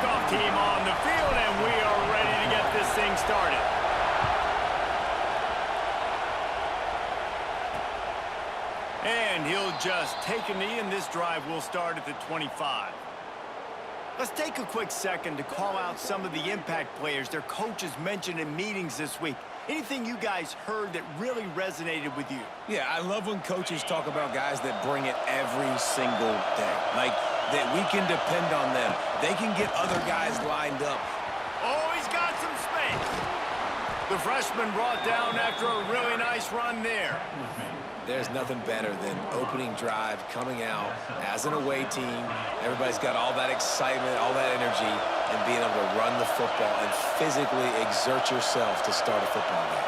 kickoff team on the field, and we are ready to get this thing started. And he'll just take a knee, and this drive will start at the 25. Let's take a quick second to call out some of the impact players their coaches mentioned in meetings this week. Anything you guys heard that really resonated with you? Yeah, I love when coaches talk about guys that bring it every single day. Like, that we can depend on them. They can get other guys lined up. Oh, he's got some space. The freshman brought down after a really nice run there. There's nothing better than opening drive, coming out as an away team. Everybody's got all that excitement, all that energy, and being able to run the football and physically exert yourself to start a football game.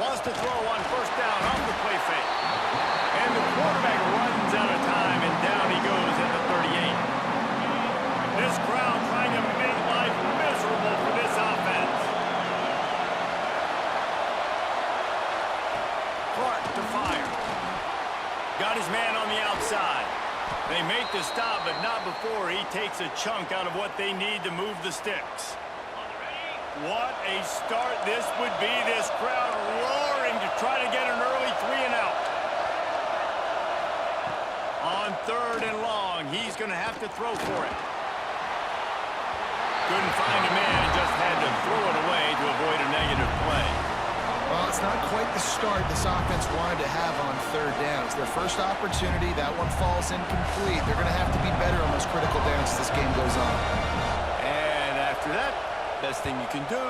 Wants to throw on first down off the play fake. And the quarterback runs out of time, and down he goes at the 38. This crowd trying to make life miserable for this offense. To fire. Got his man on the outside. They make the stop, but not before he takes a chunk out of what they need to move the sticks. What a start this would be. This crowd roaring to try to get an early 3-and-out. On 3rd and long, he's going to have to throw for it. Couldn't find a man, just had to throw it away to avoid a negative play. Well, it's not quite the start this offense wanted to have on 3rd down. It's their first opportunity. That one falls incomplete. They're going to have to be better on those critical downs as this game goes on. And after that, best thing you can do,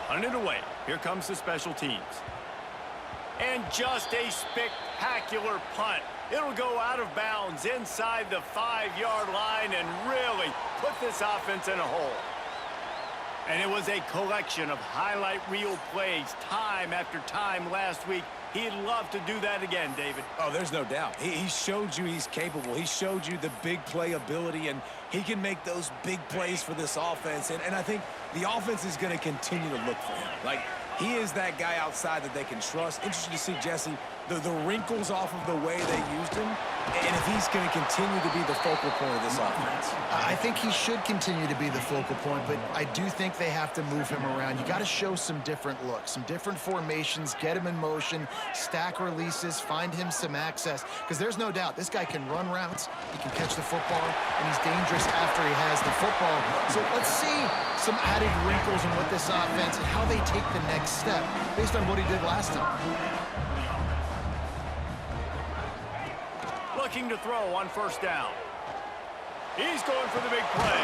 punt it away. Here comes the special teams. And just a spectacular punt. It'll go out of bounds inside the 5-yard line and really put this offense in a hole. And it was a collection of highlight reel plays time after time last week. He'd love to do that again, David. Oh, there's no doubt. He showed you he's capable. He showed you the big play ability, and he can make those big plays for this offense. And I think the offense is going to continue to look for him. Like, he is that guy outside that they can trust. Interesting to see, Jesse, the wrinkles off of the way they used him, and if he's going to continue to be the focal point of this offense. I think he should continue to be the focal point, but I do think they have to move him around. You got to show some different looks, some different formations, get him in motion, stack releases, find him some access, because there's no doubt this guy can run routes, he can catch the football, and he's dangerous after he has the football. So let's see some added wrinkles in what this offense and how they take the next step based on what he did last time. Looking to throw on first down. He's going for the big play.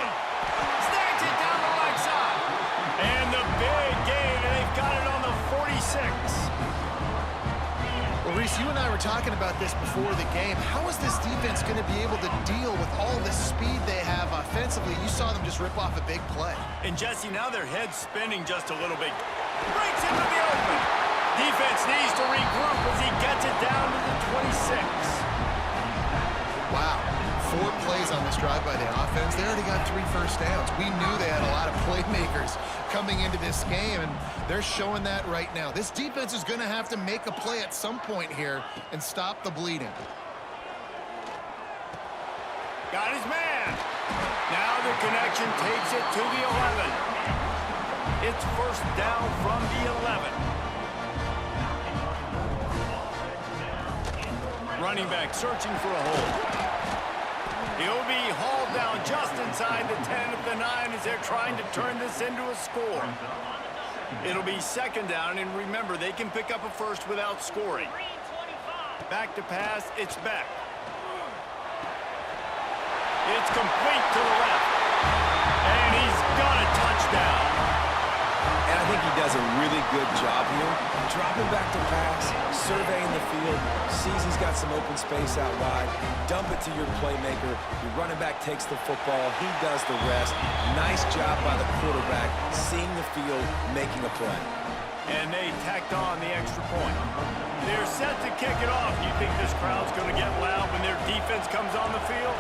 Snags it down the right side. And the big gain, and they've got it on the 46. Well, Reese, you and I were talking about this before the game. How is this defense going to be able to deal with all the speed they have offensively? You saw them just rip off a big play. And Jesse, now their head's spinning just a little bit. Breaks into the open. Defense needs to regroup as he gets it down to the 26. Wow, 4 plays on this drive by the offense. They already got 3 first downs. We knew they had a lot of playmakers coming into this game, and they're showing that right now. This defense is going to have to make a play at some point here and stop the bleeding. Got his man. Now the connection takes it to the 11. It's first down from the 11. Running back searching for a hole. He'll be hauled down just inside the 10 of the 9 as they're trying to turn this into a score. It'll be second down, and remember, they can pick up a first without scoring. Back to pass, it's back. It's complete to the left. And he's got a touchdown. And I think he does a really good job here. Dropping back to pass, surveying the field, sees he's got some open space out wide, dump it to your playmaker. Your running back takes the football. He does the rest. Nice job by the quarterback, seeing the field, making a play. And they tacked on the extra point. They're set to kick it off. You think this crowd's going to get loud when their defense comes on the field?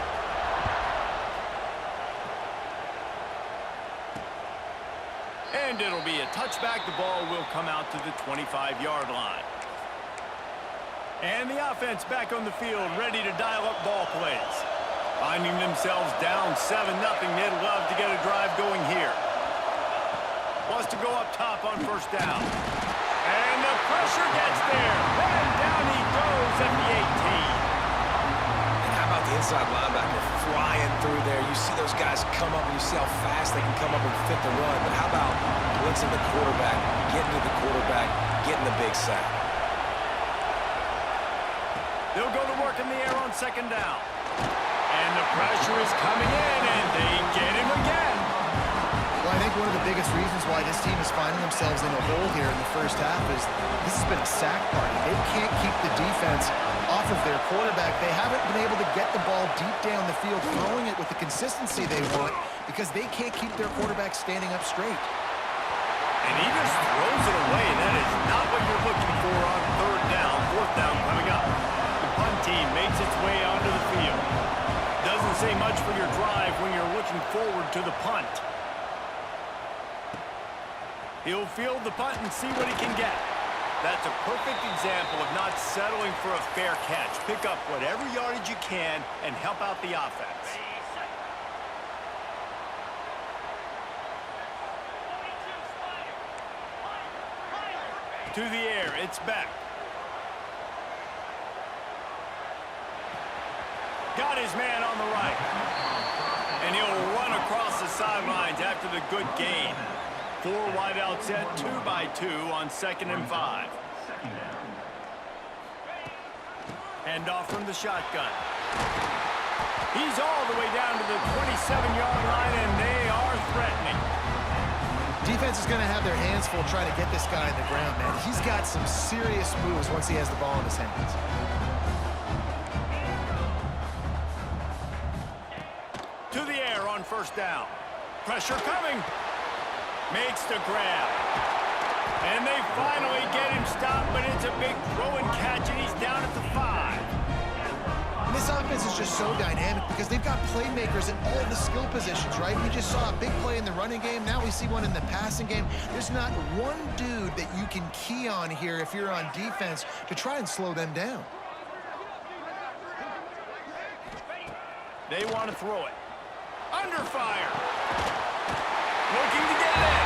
And it'll be a touchback. The ball will come out to the 25-yard line. And the offense back on the field, ready to dial up ball plays. Finding themselves down 7-0, they'd love to get a drive going here. Wants to go up top on first down. And the pressure gets there. And down he goes at the 18. And how about the inside linebacker flying through there? You see those guys come up and you see how fast they can come up and fit the run. But how about blitzing the quarterback, getting to the quarterback, getting the big sack? They'll go to work in the air on second down. And the pressure is coming in, and they get him again. Well, I think one of the biggest reasons why this team is finding themselves in a hole here in the first half is this has been a sack party. They can't keep the defense off of their quarterback. They haven't been able to get the ball deep down the field, throwing it with the consistency they want because they can't keep their quarterback standing up straight. And he just throws it away. That is not what you're looking for on third down, fourth down coming up. The punt team makes its way onto the field. Doesn't say much for your drive when you're looking forward to the punt. He'll field the punt and see what he can get. That's a perfect example of not settling for a fair catch. Pick up whatever yardage you can and help out the offense. To the air, it's back. Got his man on the right. And he'll run across the sidelines after the good gain. 4 wideout set, 2 by 2 on 2nd and 5. Hand off from the shotgun. He's all the way down to the 27-yard line, and they are threatening. Defense is going to have their hands full trying to get this guy in the ground, man. He's got some serious moves once he has the ball in his hands. To the air on first down. Pressure coming. Makes the grab. And they finally get him stopped, but it's a big throw and catch, and he's down at the 5. And this offense is just so dynamic because they've got playmakers at all the skill positions, right? We just saw a big play in the running game. Now we see one in the passing game. There's not one dude that you can key on here if you're on defense to try and slow them down. They want to throw it. Under fire. Looking to get in.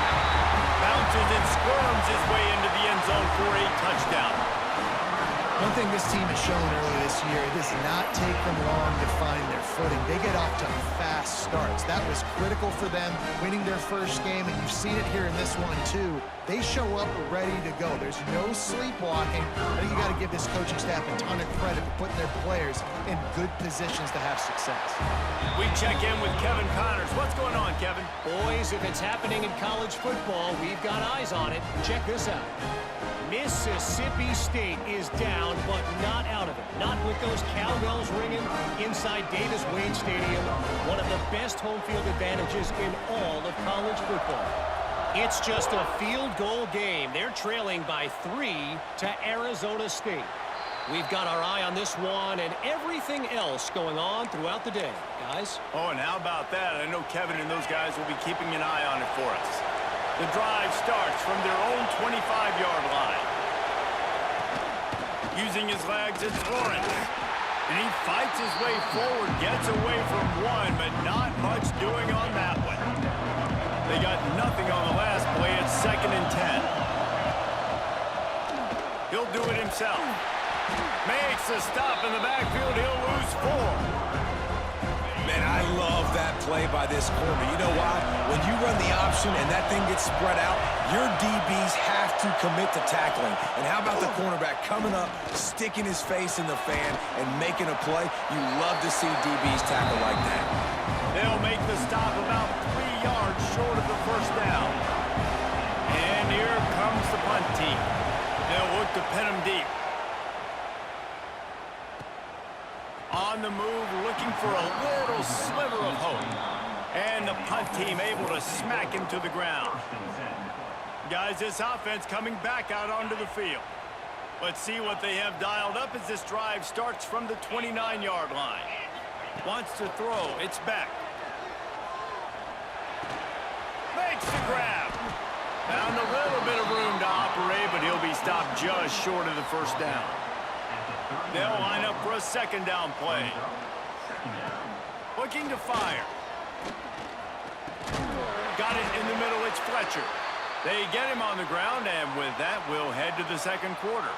Bounces and squirms his way into the end zone for a touchdown. One thing this team has shown earlier this year, it does not take them long to find their footing. They get off to fast starts. That was critical for them, winning their first game, and you've seen it here in this one too. They show up ready to go. There's no sleepwalking. I think you got to give this coaching staff a ton of credit for putting their players in good positions to have success. We check in with Kevin Connors. What's going on, Kevin? Boys, if it's happening in college football, we've got eyes on it. Check this out. Mississippi State is down, but not out of it. Not with those cowbells ringing inside Davis-Wade Stadium, one of the best home field advantages in all of college football. It's just a field goal game. They're trailing by 3 to Arizona State. We've got our eye on this one and everything else going on throughout the day, guys. Oh, and how about that? I know Kevin and those guys will be keeping an eye on it for us. The drive starts from their own 25-yard line. Using his legs, it's Lawrence. And he fights his way forward, gets away from one, but not much doing on that one. They got nothing on the last play. It's 2nd and 10. He'll do it himself. Makes a stop in the backfield. He'll lose 4. Man, I love that play by this corner. You know why? When you run the option and that thing gets spread out, your DBs have to commit to tackling. And how about the cornerback coming up, sticking his face in the fan, and making a play? You love to see DBs tackle like that. They'll make the stop about 3 yards short of the first down. And here comes the punt team. They'll look to pin him deep. On the move, looking for a little sliver of hope. And the punt team able to smack him to the ground. Guys, this offense coming back out onto the field. Let's see what they have dialed up as this drive starts from the 29-yard line. Wants to throw. It's back. Makes the grab. Found a little bit of room to operate, but he'll be stopped just short of the first down. They'll line up for a 2nd down play. looking to fire. Got it in the middle, it's Fletcher. They get him on the ground, and with that, we'll head to the second quarter.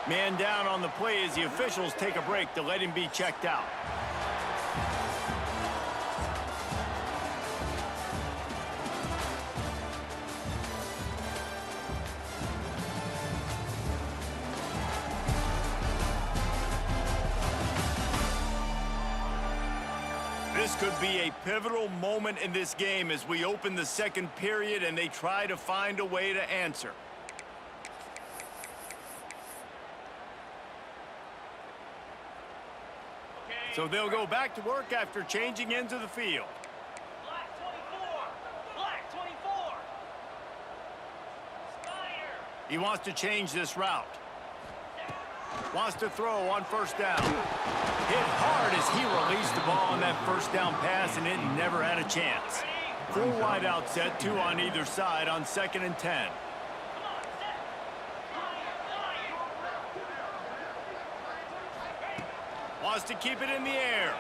Man down on the play as the officials take a break to let him be checked out. This could be a pivotal moment in this game as we open the second period and they try to find a way to answer. So they'll go back to work after changing into the field. Black 24. Black 24. Fire. He wants to change this route. Wants to throw on first down. Hit hard as he released the ball on that first down pass, and it never had a chance. 4 wide out set, 2 on either side on 2nd and 10. Wants to keep it in the air.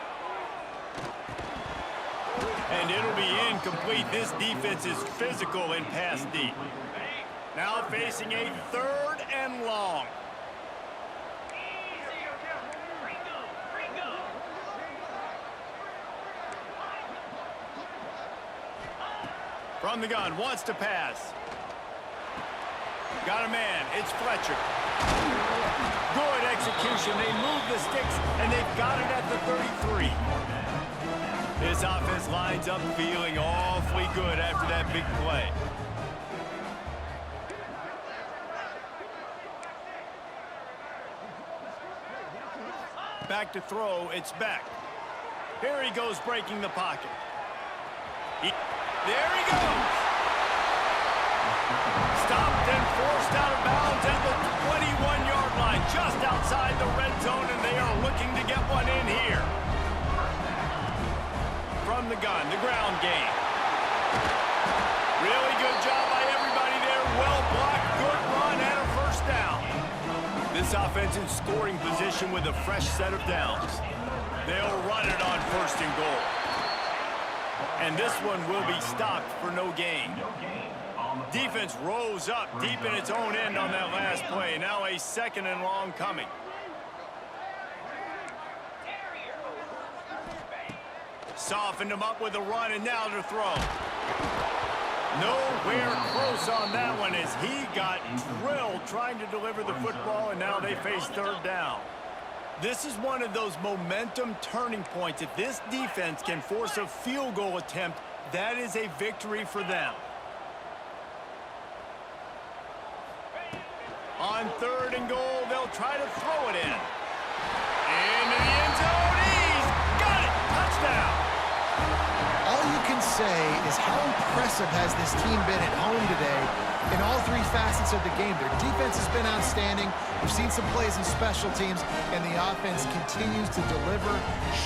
And it'll be incomplete. This defense is physical in pass deep. Now facing a 3rd and long. From the gun, wants to pass. Got a man, it's Fletcher. Good execution, they move the sticks, and they've got it at the 33. This offense lines up feeling awfully good after that big play. Back to throw, it's Beck. Here he goes breaking the pocket. There he goes. Stopped and forced out of bounds at the 21-yard line, just outside the red zone, and they are looking to get one in here. From the gun, the ground game. Really good job by everybody there. Well blocked, good run, and a first down. This offense in scoring position with a fresh set of downs. They'll run it on 1st and goal. And this one will be stopped for no gain. Defense rose up deep in its own end on that last play. Now a 2nd and long coming. Softened him up with a run, and now to throw. Nowhere close on that one as he got drilled trying to deliver the football, and now they face 3rd down. This is one of those momentum turning points. If this defense can force a field goal attempt, that is a victory for them. On 3rd and goal, they'll try to throw it in. Into the end zone, he's got it! Touchdown! All you can say is how impressive has this team been at home today in all 3 facets of the game. Their defense has been outstanding. We've seen some plays in special teams, and the offense continues to deliver,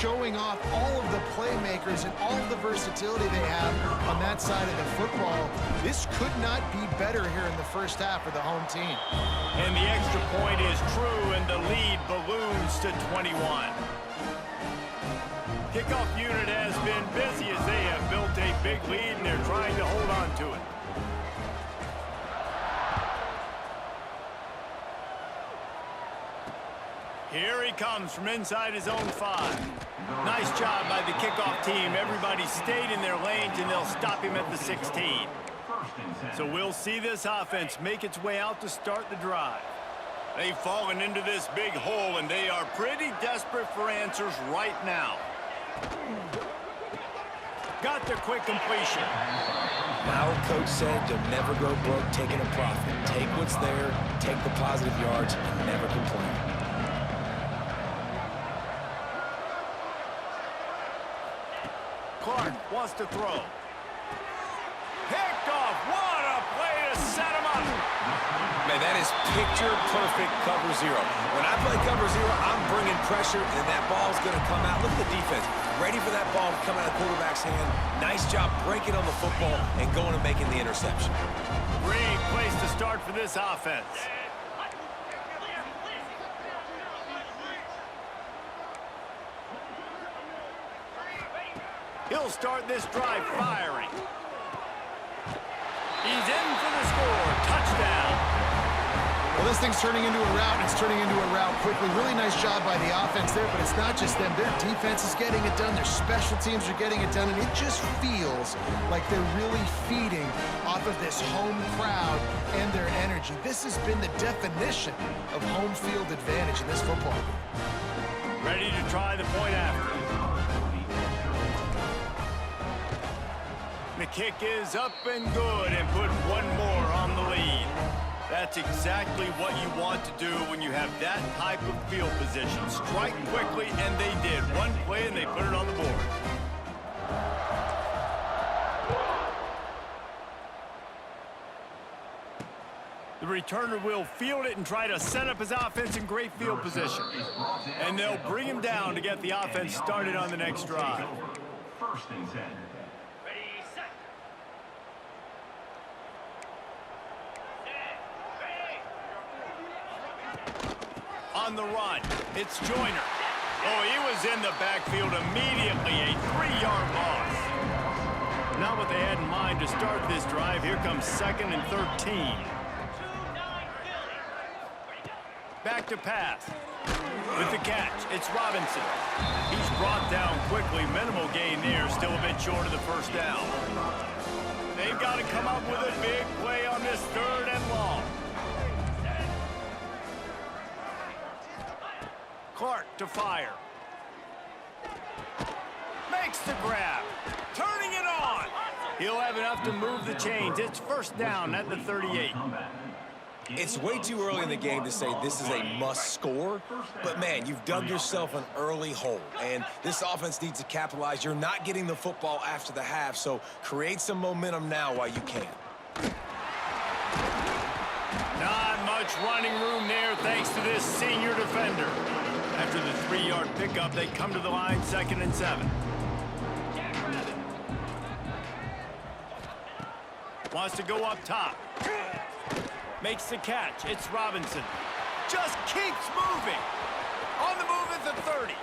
showing off all of the playmakers and all of the versatility they have on that side of the football. This could not be better here in the first half for the home team. And the extra point is true, and the lead balloons to 21. Kickoff unit has been busy as they have built a big lead, and they're trying to hold on to it. Here he comes from inside his own 5. Nice job by the kickoff team. Everybody stayed in their lanes, and they'll stop him at the 16. So we'll see this offense make its way out to start the drive. They've fallen into this big hole, and they are pretty desperate for answers right now. Got the quick completion. Our coach said you'll never go broke taking a profit. Take what's there, take the positive yards, and never complain. Clark wants to throw. Picked off. What a play to set him up. Man, that is picture-perfect cover 0. When I play cover 0, I'm bringing pressure, and that ball's going to come out. Look at the defense. Ready for that ball to come out of the quarterback's hand. Nice job breaking on the football and going and making the interception. Great place to start for this offense. He'll start this drive firing. He's in for the score. Touchdown. Well, this thing's turning into a rout, and it's turning into a rout quickly. Really nice job by the offense there, but it's not just them. Their defense is getting it done. Their special teams are getting it done, and it just feels like they're really feeding off of this home crowd and their energy. This has been the definition of home field advantage in this football game. Ready to try the point after. The kick is up and good, and put one more on the lead. That's exactly what you want to do when you have that type of field position. Strike quickly, and they did. One play, and they put it on the board. The returner will field it and try to set up his offense in great field position. And they'll bring him down to get the offense started on the next drive. First and 10. Ready, set. On the run, it's Joyner. Oh, he was in the backfield immediately, a 3-yard loss. Not what they had in mind to start this drive. Here comes 2nd and 13. Back to pass. With the catch, it's Robinson. He's brought down quickly. Minimal gain there, still a bit short of the first down. They've got to come up with a big play on this 3rd and long. Clark to fire. Makes the grab. Turning it on. He'll have enough to move the chains. It's first down at the 38. It's way too early in the game to say this is a must score, but man, you've dug yourself an early hole, and this offense needs to capitalize. You're not getting the football after the half, so create some momentum now while you can. Not much running room there thanks to this senior defender. After the 3-yard pickup, they come to the line 2nd and 7. Wants to go up top. Makes the catch. It's Robinson. Just keeps moving. On the move at the 30.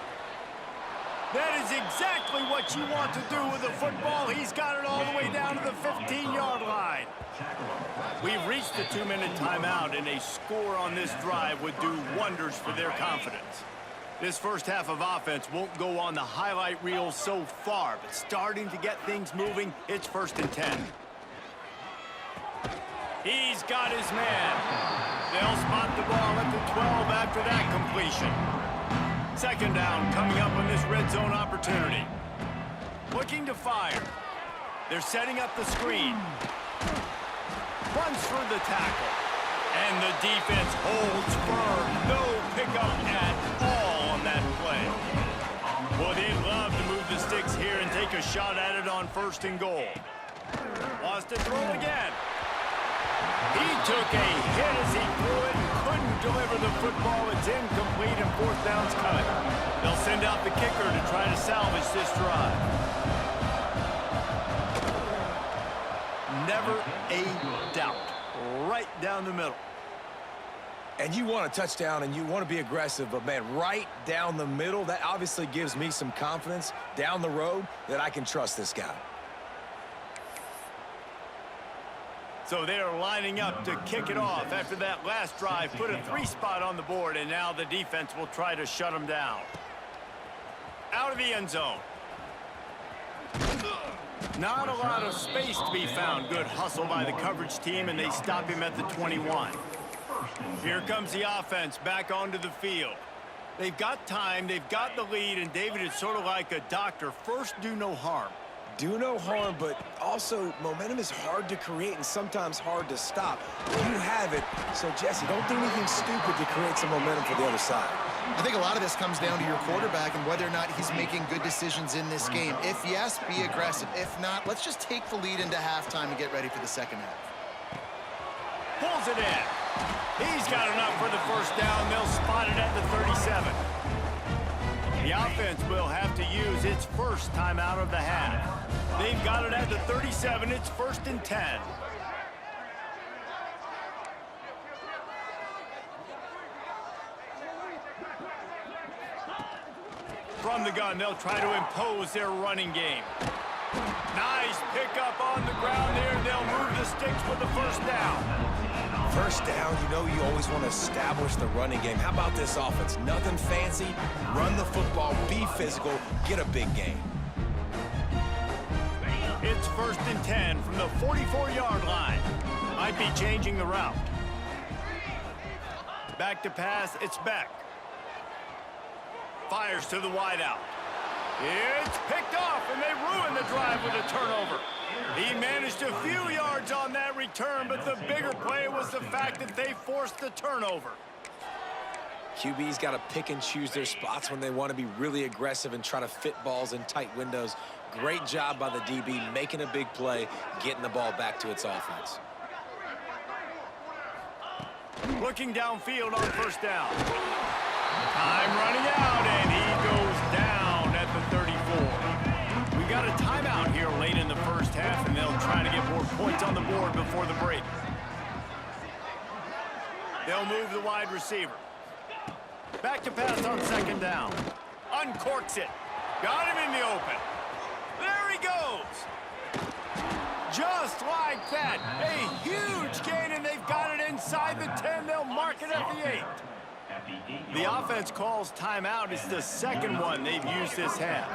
That is exactly what you want to do with the football. He's got it all the way down to the 15-yard line. We've reached the 2-minute timeout, and a score on this drive would do wonders for their confidence. This first half of offense won't go on the highlight reel so far, but starting to get things moving, it's 1st and 10. He's got his man. They'll spot the ball at the 12 after that completion. 2nd down coming up on this red zone opportunity. Looking to fire. They're setting up the screen. Runs through the tackle. And the defense holds firm. No pickup at all on that play. Well, they'd love to move the sticks here and take a shot at it on 1st and goal. Wants to throw it again. He took a hit as he threw it and couldn't deliver the football. It's incomplete and 4th down's coming. They'll send out the kicker to try to salvage this drive. Never a doubt. Right down the middle. And you want a touchdown and you want to be aggressive, but man, right down the middle, that obviously gives me some confidence down the road that I can trust this guy. So they're lining up to kick it off after that last drive. Put a 3-spot on the board, and now the defense will try to shut them down. Out of the end zone. Not a lot of space to be found. Good hustle by the coverage team, and they stop him at the 21. Here comes the offense back onto the field. They've got time, they've got the lead, and David is sort of like a doctor. First, do no harm. Do no harm, but also momentum is hard to create and sometimes hard to stop. You have it, so Jesse, don't do anything stupid to create some momentum for the other side. I think a lot of this comes down to your quarterback and whether or not he's making good decisions in this game. If yes, be aggressive. If not, let's just take the lead into halftime and get ready for the 2nd half. Pulls it in. He's got enough for the first down. They'll spot it at the 37. The offense will have to use its first timeout of the half. They've got it at the 37. It's 1st and 10. From the gun, they'll try to impose their running game. Nice pickup on the ground there. They'll move the sticks with the first down. First down, you know you always want to establish the running game. How about this offense? Nothing fancy. Run the football, be physical, get a big gain. It's 1st and 10 from the 44-yard line. Might be changing the route. Back to pass, it's Beck. Fires to the wideout. It's picked off, and they ruin the drive with a turnover. He managed a few yards on that return, but the bigger play was the fact that they forced the turnover. QB's got to pick and choose their spots when they want to be really aggressive and try to fit balls in tight windows. Great job by the DB, making a big play, getting the ball back to its offense. Looking downfield on first down. Time running out, and he goes down at the 34. We got a timeout here late in the first half, and they'll try to get more points on the board before the break. They'll move the wide receiver. Back to pass on second down. Uncorks it. Got him in the open. There he goes. Just like that. A huge gain, and they've got it inside the 10. They'll mark it at the 8. The offense calls timeout. It's the second one they've used this half.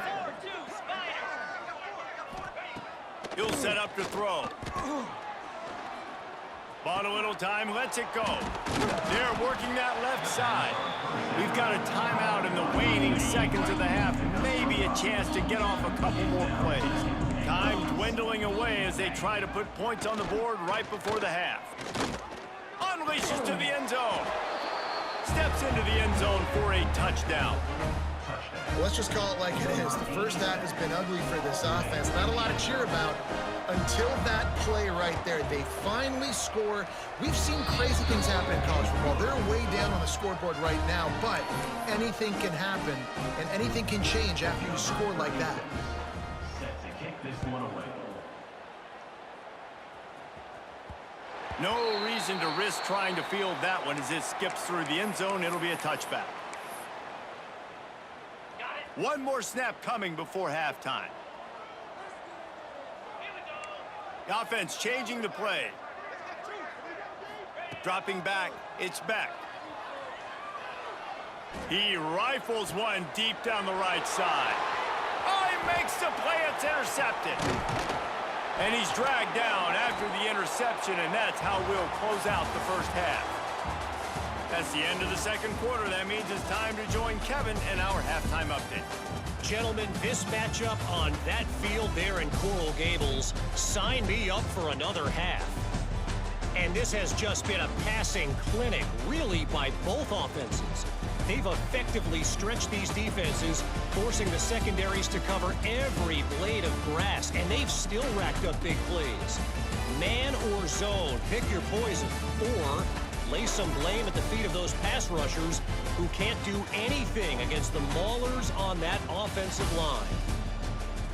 He'll set up to throw. Bought a little time, lets it go. They're working that left side. We've got a timeout in the waning seconds of the half. Maybe a chance to get off a couple more plays. Time dwindling away as they try to put points on the board right before the half. Unleashes to the end zone. Steps into the end zone for a touchdown. Let's just call it like it is. The first half has been ugly for this offense. Not a lot to cheer about until that play right there. They finally score. We've seen crazy things happen in college football. They're way down on the scoreboard right now, but anything can happen, and anything can change after you score like that. Set to kick this one away. No reason to risk trying to field that one as it skips through the end zone. It'll be a touchback. One more snap coming before halftime. The offense changing the play. Dropping back, it's Beck. He rifles one deep down the right side. Oh, he makes the play. It's intercepted. And he's dragged down after the interception, and that's how we'll close out the first half. That's the end of the second quarter. That means it's time to join Kevin and our halftime update. Gentlemen, this matchup on that field there in Coral Gables, sign me up for another half. And this has just been a passing clinic, really, by both offenses. They've effectively stretched these defenses, forcing the secondaries to cover every blade of grass, and they've still racked up big plays. Man or zone, pick your poison, or lay some blame at the feet of those pass rushers who can't do anything against the maulers on that offensive line.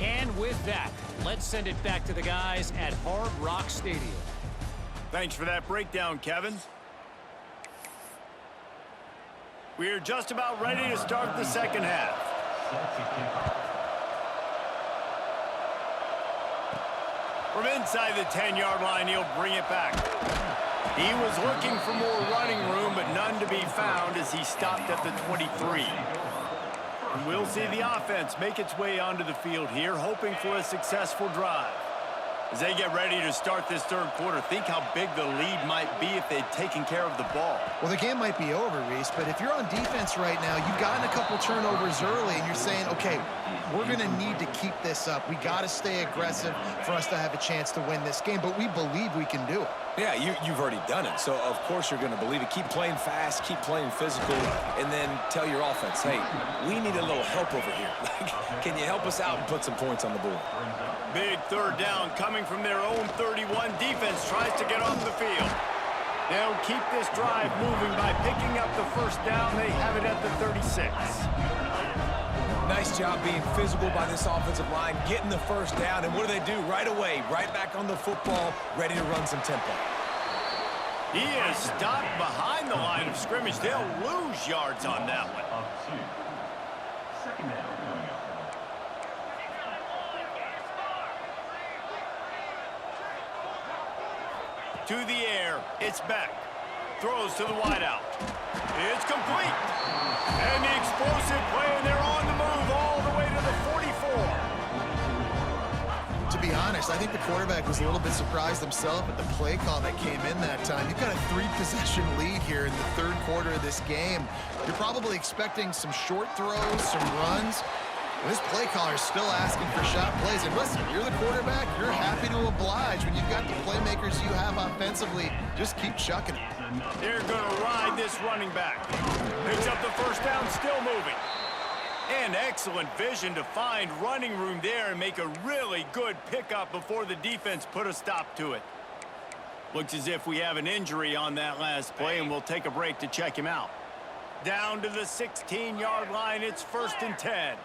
And with that, let's send it back to the guys at Hard Rock Stadium. Thanks for that breakdown, Kevin. We're just about ready to start the second half. From inside the 10-yard line, he'll bring it back. He was looking for more running room, but none to be found as he stopped at the 23. And we'll see the offense make its way onto the field here, hoping for a successful drive. As they get ready to start this third quarter, think how big the lead might be if they'd taken care of the ball. Well, the game might be over, Reese, but if you're on defense right now, you've gotten a couple turnovers early, and you're saying, okay, we're going to need to keep this up. We got to stay aggressive for us to have a chance to win this game, but we believe we can do it. Yeah, you've already done it, so of course you're going to believe it. Keep playing fast, keep playing physical, and then tell your offense, hey, we need a little help over here. Can you help us out and put some points on the board? Big third down coming from their own 31. Defense tries to get off the field. They'll keep this drive moving by picking up the first down. They have it at the 36. Nice job being physical by this offensive line, getting the first down, and what do? Right away, right back on the football, ready to run some tempo. He is stopped behind the line of scrimmage. They'll lose yards on that one. Second down. To the air. It's back. Throws to the wideout. It's complete. And the explosive play, and they're on the move all the way to the 44. To be honest, I think the quarterback was a little bit surprised himself at the play call that came in that time. You've got a 3-possession lead here in the third quarter of this game. You're probably expecting some short throws, some runs. And this play caller is still asking for shot plays. And listen, you're the quarterback. You're happy to oblige when you've got the playmakers you have offensively. Just keep chucking it. They're going to ride this running back. Picks up the first down, still moving. And excellent vision to find running room there and make a really good pickup before the defense put a stop to it. Looks as if we have an injury on that last play, and we'll take a break to check him out. Down to the 16-yard line, it's 1st and 10.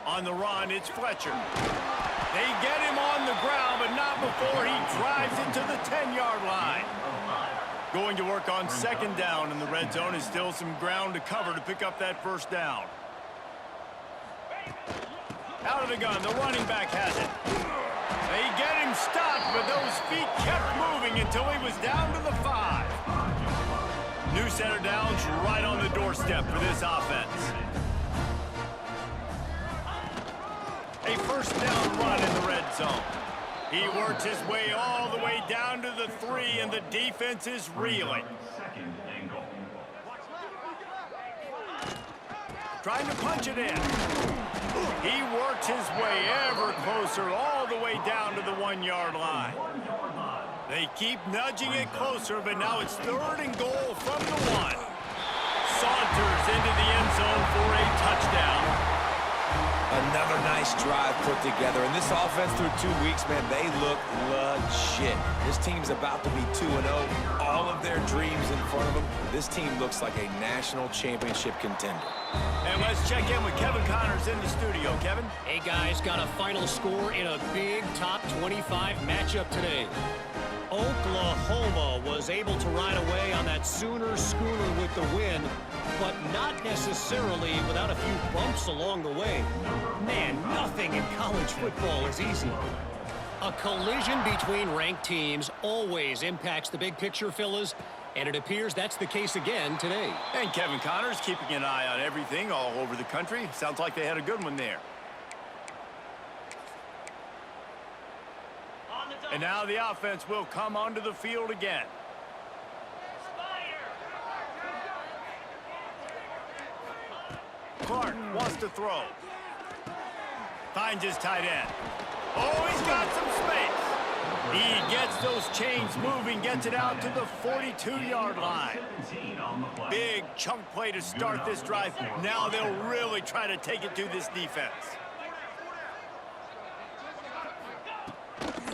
On the run, it's Fletcher. They get him on the ground, but not before he drives it to the 10-yard line. Going to work on 2nd down in the red zone. Is still some ground to cover to pick up that first down. Out of the gun, the running back has it. They get him stopped, but those feet kept moving until he was down to the 5. New center downs right on the doorstep for this offense. A first down run in the red zone. He works his way all the way down to the 3, and the defense is reeling. Trying to punch it in. He works his way ever closer all the way down to the 1-yard line. They keep nudging it closer, but now it's 3rd and goal from the 1. Saunters into the end zone for a touchdown. Another nice drive put together. And this offense through 2 weeks, man, they look legit. This team's about to be 2-0. All of their dreams in front of them. This team looks like a national championship contender. And let's check in with Kevin Connors in the studio. Kevin? Hey, guys, got a final score in a big top 25 matchup today. Oklahoma was able to ride away on that Sooner schooner with the win, but not necessarily without a few bumps along the way. Man, nothing in college football is easy. A collision between ranked teams always impacts the big picture, fellas, and it appears that's the case again today. And Kevin Connors keeping an eye on everything all over the country. Sounds like they had a good one there. And now the offense will come onto the field again. Clark wants to throw. Finds his tight end. Oh, he's got some space. He gets those chains moving, gets it out to the 42-yard line. Big chunk play to start this drive. Now they'll really try to take it to this defense.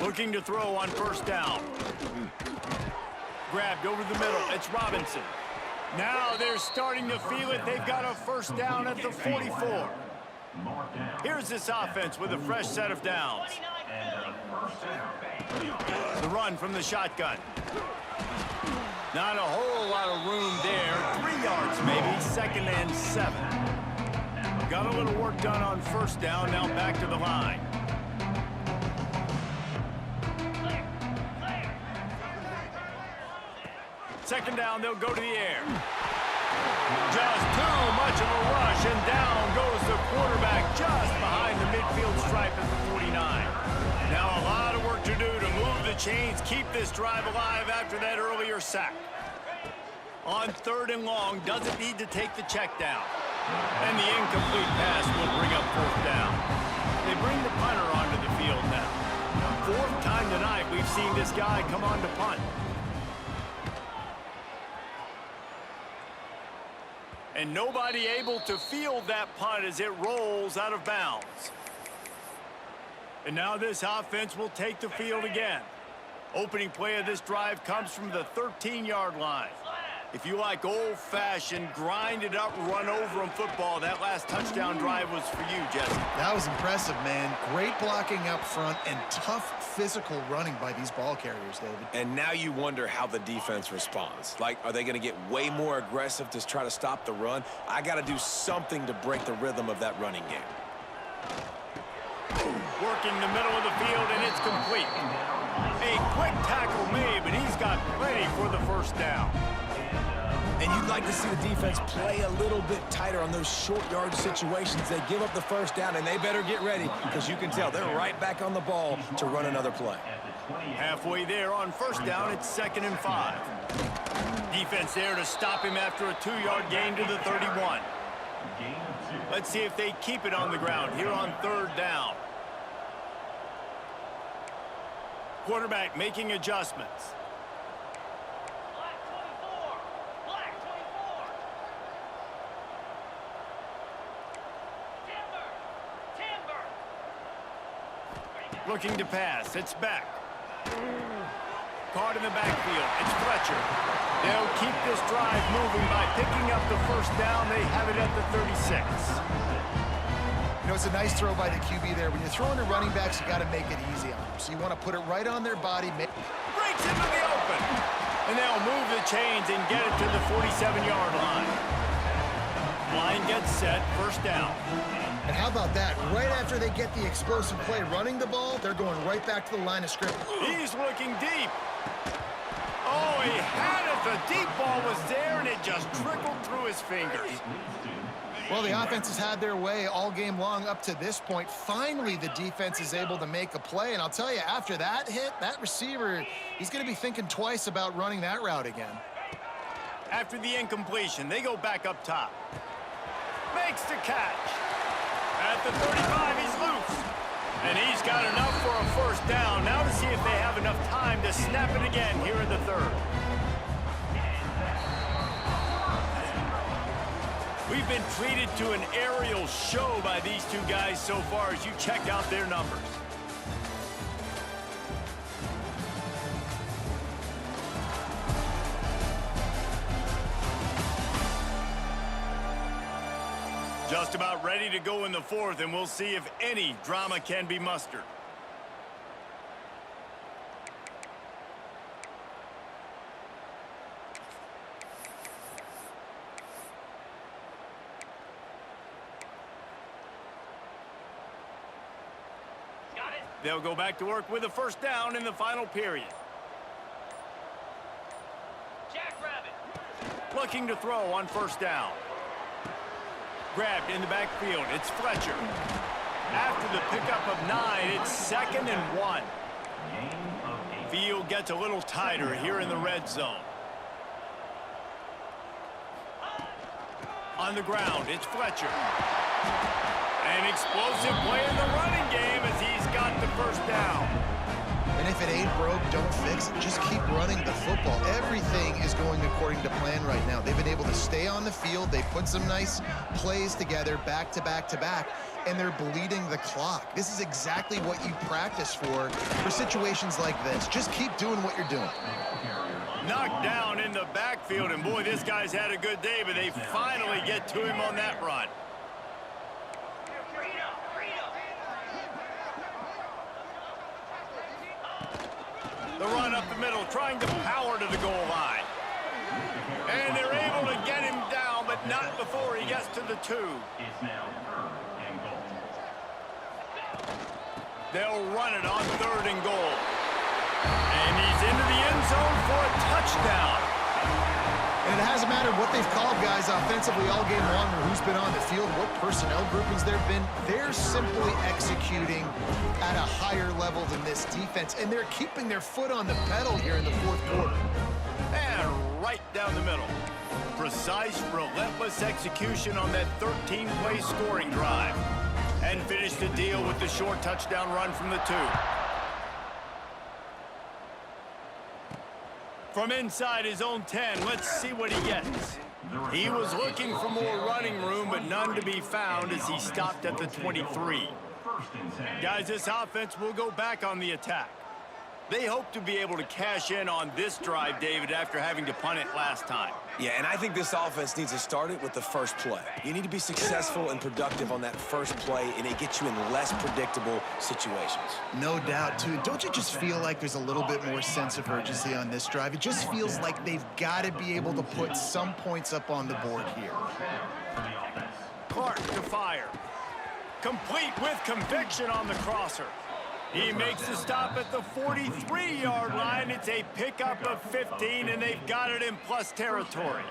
Looking to throw on 1st down. Grabbed over the middle. It's Robinson. Now they're starting to feel it. They've got a 1st down at the 44. Here's this offense with a fresh set of downs. The run from the shotgun. Not a whole lot of room there. 3 yards maybe. 2nd and 7. Got a little work done on 1st down. Now back to the line. Second down, they'll go to the air. Just too much of a rush, and down goes the quarterback just behind the midfield stripe at the 49. Now a lot of work to do to move the chains, keep this drive alive after that earlier sack. On 3rd and long, doesn't need to take the check down. And the incomplete pass will bring up 4th down. They bring the punter onto the field now. 4th time tonight we've seen this guy come on to punt. And nobody able to field that punt as it rolls out of bounds. And now this offense will take the field again. Opening play of this drive comes from the 13-yard line. If you like old-fashioned, grind-it-up, run-over-'em football, that last touchdown drive was for you, Jesse. That was impressive, man. Great blocking up front and tough physical running by these ball carriers, David. And now you wonder how the defense responds. Like, are they going to get way more aggressive to try to stop the run? I got to do something to break the rhythm of that running game. Working the middle of the field, and it's complete. A quick tackle made, but he's got plenty for the first down. And you'd like to see the defense play a little bit tighter on those short yard situations. They give up the first down, and they better get ready because you can tell they're right back on the ball to run another play. Halfway there on first down, it's 2nd and 5. Defense there to stop him after a 2-yard gain to the 31. Let's see if they keep it on the ground here on 3rd down. Quarterback making adjustments. Looking to pass. It's back. Caught in the backfield. It's Fletcher. They'll keep this drive moving by picking up the first down. They have it at the 36. You know, it's a nice throw by the QB there. When you're throwing to running backs, you got to make it easy on them. So you want to put it right on their body. Breaks into the open. And they'll move the chains and get it to the 47-yard line. Line gets set. First down. And how about that? Right after they get the explosive play running the ball, they're going right back to the line of scrimmage. He's looking deep. Oh, he had it. The deep ball was there, and it just trickled through his fingers. Well, the offense has had their way all game long up to this point. Finally, the defense is able to make a play. And I'll tell you, after that hit, that receiver, he's going to be thinking twice about running that route again. After the incompletion, they go back up top. Makes the catch. At the 35, he's loose. And he's got enough for a first down. Now to see if they have enough time to snap it again here in the 3rd. We've been treated to an aerial show by these two guys so far as you check out their numbers. Just about ready to go in the 4th, and we'll see if any drama can be mustered. Got it. They'll go back to work with a first down in the final period. Jackrabbit. Looking to throw on first down. Grabbed in the backfield. It's Fletcher. After the pickup of 9, it's 2nd and 1. Field gets a little tighter here in the red zone. On the ground, it's Fletcher. An explosive play in the running game as he's got the first down. And if it ain't broke, don't fix it. Just keep running the football. Everything is going according to plan right now. They've been able to stay on the field. They put some nice plays together back to back to back, and they're bleeding the clock. This is exactly what you practice for situations like this. Just keep doing what you're doing. Knocked down in the backfield, and boy, this guy's had a good day, but they finally get to him on that run. The run up the middle, trying to power to the goal line. And they're able to get him down, but not before he gets to the 2. It's now 3rd and goal. They'll run it on 3rd and goal. And he's into the end zone for a touchdown. And it hasn't mattered what they've called, guys, offensively all game long, or who's been on the field, what personnel groupings there have been. They're simply executing at a higher level than this defense, and they're keeping their foot on the pedal here in the 4th quarter. And right down the middle. Precise, relentless execution on that 13-play scoring drive. And finish the deal with the short touchdown run from the 2. From inside his own 10, let's see what he gets. He was looking for more running room, but none to be found as he stopped at the 23. Guys, this offense will go back on the attack. They hope to be able to cash in on this drive, David, after having to punt it last time. Yeah, and I think this offense needs to start it with the first play. You need to be successful and productive on that first play, and it gets you in less predictable situations. No doubt, too. Don't you just feel like there's a little bit more sense of urgency on this drive? It just feels like they've got to be able to put some points up on the board here. Clark to fire. Complete with conviction on the crosser. He makes the stop at the 43-yard line. It's a pickup of 15, and they've got it in plus territory.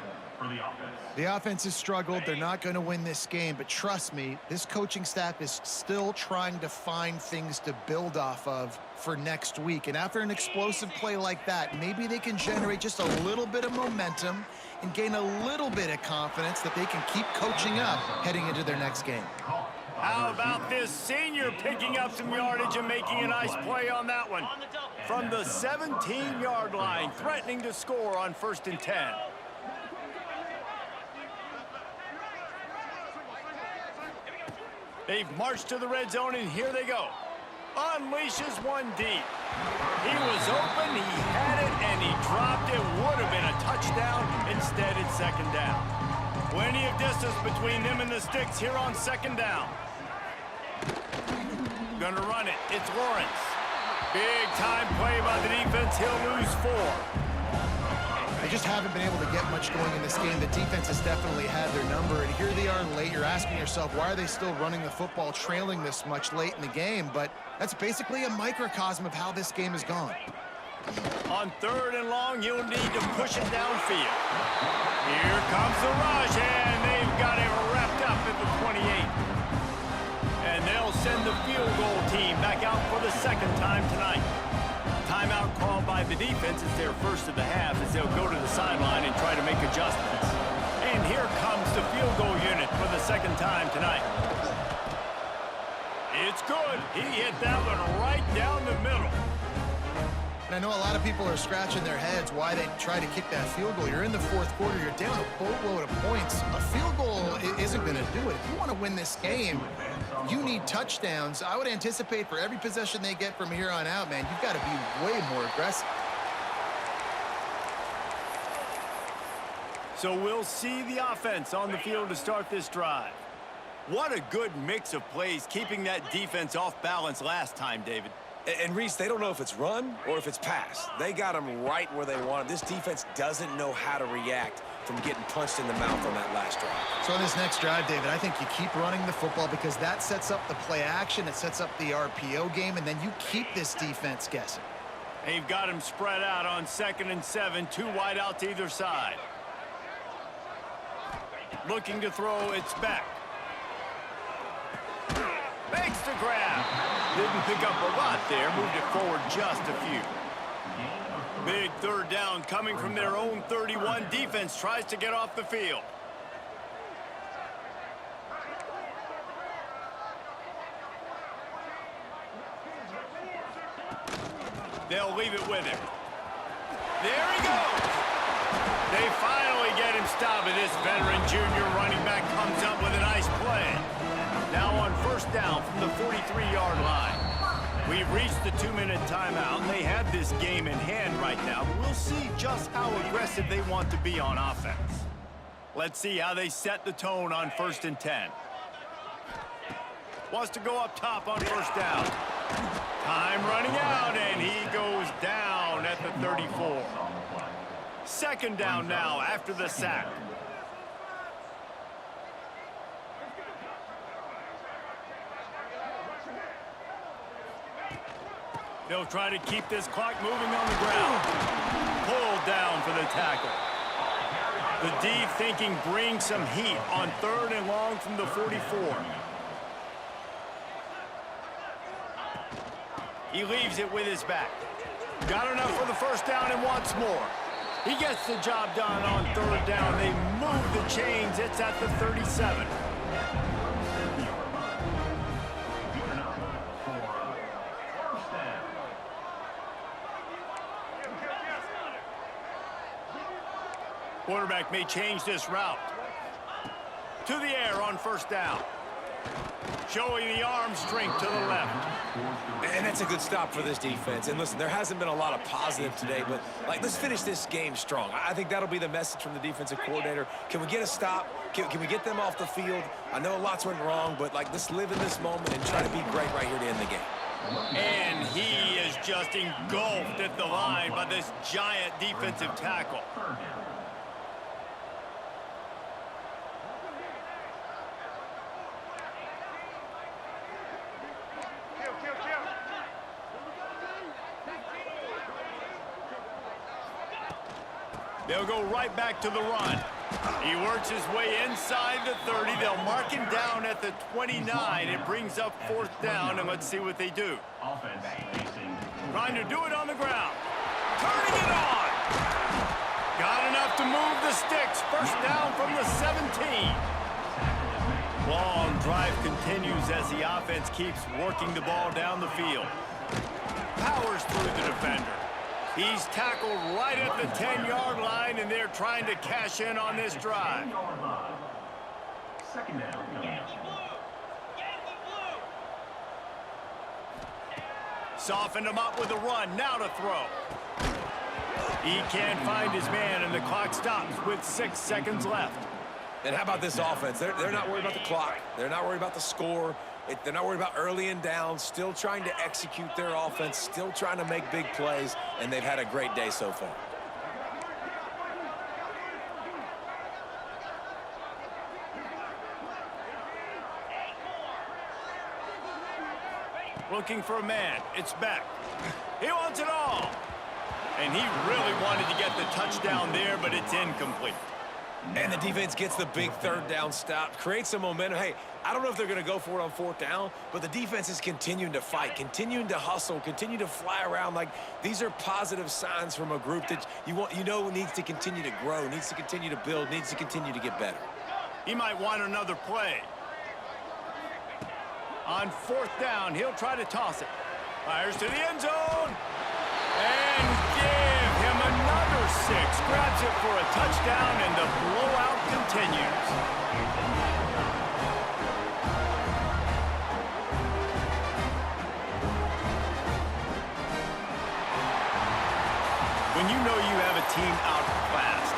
The offense has struggled. They're not going to win this game, but trust me, this coaching staff is still trying to find things to build off of for next week. And after an explosive play like that, maybe they can generate just a little bit of momentum and gain a little bit of confidence that they can keep coaching up heading into their next game. How about this senior picking up some yardage and making a nice play on that one? From the 17-yard line, threatening to score on 1st and 10. They've marched to the red zone, and here they go. Unleashes one deep. He was open, he had it, and he dropped it. Would have been a touchdown. Instead, it's 2nd down. Plenty of distance between them and the sticks here on 2nd down. Gonna run it. It's Lawrence. Big time play by the defense. He'll lose 4. They just haven't been able to get much going in this game. The defense has definitely had their number, and here they are late. You're asking yourself, why are they still running the football, trailing this much late in the game? But that's basically a microcosm of how this game has gone. On 3rd and long, you'll need to push it downfield. Here comes the rush, and they've got it wrapped up at the 28. And they'll send the field goal team back out for the 2nd time tonight. Timeout called by the defense. It's their first of the half as they'll go to the sideline and try to make adjustments. And here comes the field goal unit for the 2nd time tonight. It's good. He hit that one right down the middle. And I know a lot of people are scratching their heads why they try to kick that field goal. You're in the 4th quarter. You're down a boatload of points. A field goal isn't going to do it. If you want to win this game, you need touchdowns. I would anticipate for every possession they get from here on out, man, you've got to be way more aggressive. So we'll see the offense on the field to start this drive. What a good mix of plays, keeping that defense off balance last time, David. And Reese, they don't know if it's run or if it's pass. They got them right where they want it. This defense doesn't know how to react from getting punched in the mouth on that last drive. So on this next drive, David, I think you keep running the football because that sets up the play action, it sets up the RPO game, and then you keep this defense guessing. They've got him spread out on 2nd and 7, 2 wide out to either side. Looking to throw, it's back. Makes the grab. Didn't pick up a lot there, moved it forward just a few. Big 3rd down coming from their own 31. Defense tries to get off the field. They'll leave it with him. There he goes. They finally get him stopped, and this veteran junior running back comes up with a nice play. Now on 1st down from the 43-yard line. We've reached the 2-minute timeout, and they have this game in hand right now, but we'll see just how aggressive they want to be on offense. Let's see how they set the tone on 1st and 10. Wants to go up top on 1st down. Time running out, and he goes down at the 34. 2nd down now after the sack. They'll try to keep this clock moving on the ground. Pulled down for the tackle. The D thinking bring some heat on 3rd and long from the 44. He leaves it with his back. Got enough for the 1st down and wants more. He gets the job done on 3rd down. They move the chains. It's at the 37. Quarterback may change this route. To the air on 1st down. Showing the arm strength to the left. And that's a good stop for this defense. And listen, there hasn't been a lot of positive today, but let's finish this game strong. I think that'll be the message from the defensive coordinator. Can we get a stop? Can we get them off the field? I know lots went wrong, but let's live in this moment and try to be great right here to end the game. And he is just engulfed at the line by this giant defensive tackle. They'll go right back to the run. He works his way inside the 30. They'll mark him down at the 29. It brings up 4th down, and let's see what they do. Offense facing. Trying to do it on the ground. Turning it on. Got enough to move the sticks. First down from the 17. Long drive continues as the offense keeps working the ball down the field. Powers through the defender. He's tackled right at the 10-yard line, and they're trying to cash in on this drive. Second down. Softened him up with a run. Now to throw. He can't find his man, and the clock stops with 6 seconds left. And how about this offense? They're not worried about the clock. They're not worried about the score. They're not worried about early and down. Still trying to execute their offense. Still trying to make big plays. And they've had a great day so far. Looking for a man. It's Beck. He wants it all. And he really wanted to get the touchdown there, but it's incomplete. And the defense gets the big 3rd down stop, creates some momentum. Hey, I don't know if they're going to go for it on 4th down, but the defense is continuing to fight, continuing to hustle, continue to fly around. Like, these are positive signs from a group that you know needs to continue to grow, needs to continue to build, needs to continue to get better. He might want another play. On 4th down, he'll try to toss it. Fires to the end zone. And give him another 6. Grabs it for a touchdown, and the blowout continues. When you know you have a team outclassed,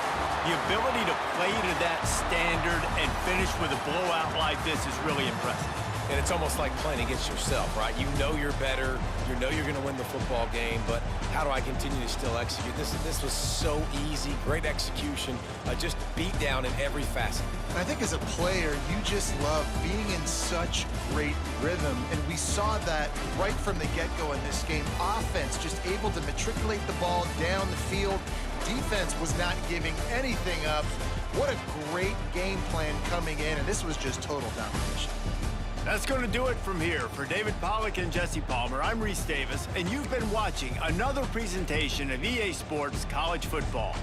the ability to play to that standard and finish with a blowout like this is really impressive. And it's almost like playing against yourself, right? You know you're better. You know you're going to win the football game, but how do I continue to still execute? This was so easy. Great execution. Just beat down in every facet. And I think as a player, you just love being in such great rhythm. And we saw that right from the get-go in this game. Offense just able to matriculate the ball down the field. Defense was not giving anything up. What a great game plan coming in, and this was just total domination. That's going to do it from here. For David Pollack and Jesse Palmer, I'm Reese Davis, and you've been watching another presentation of EA Sports College Football.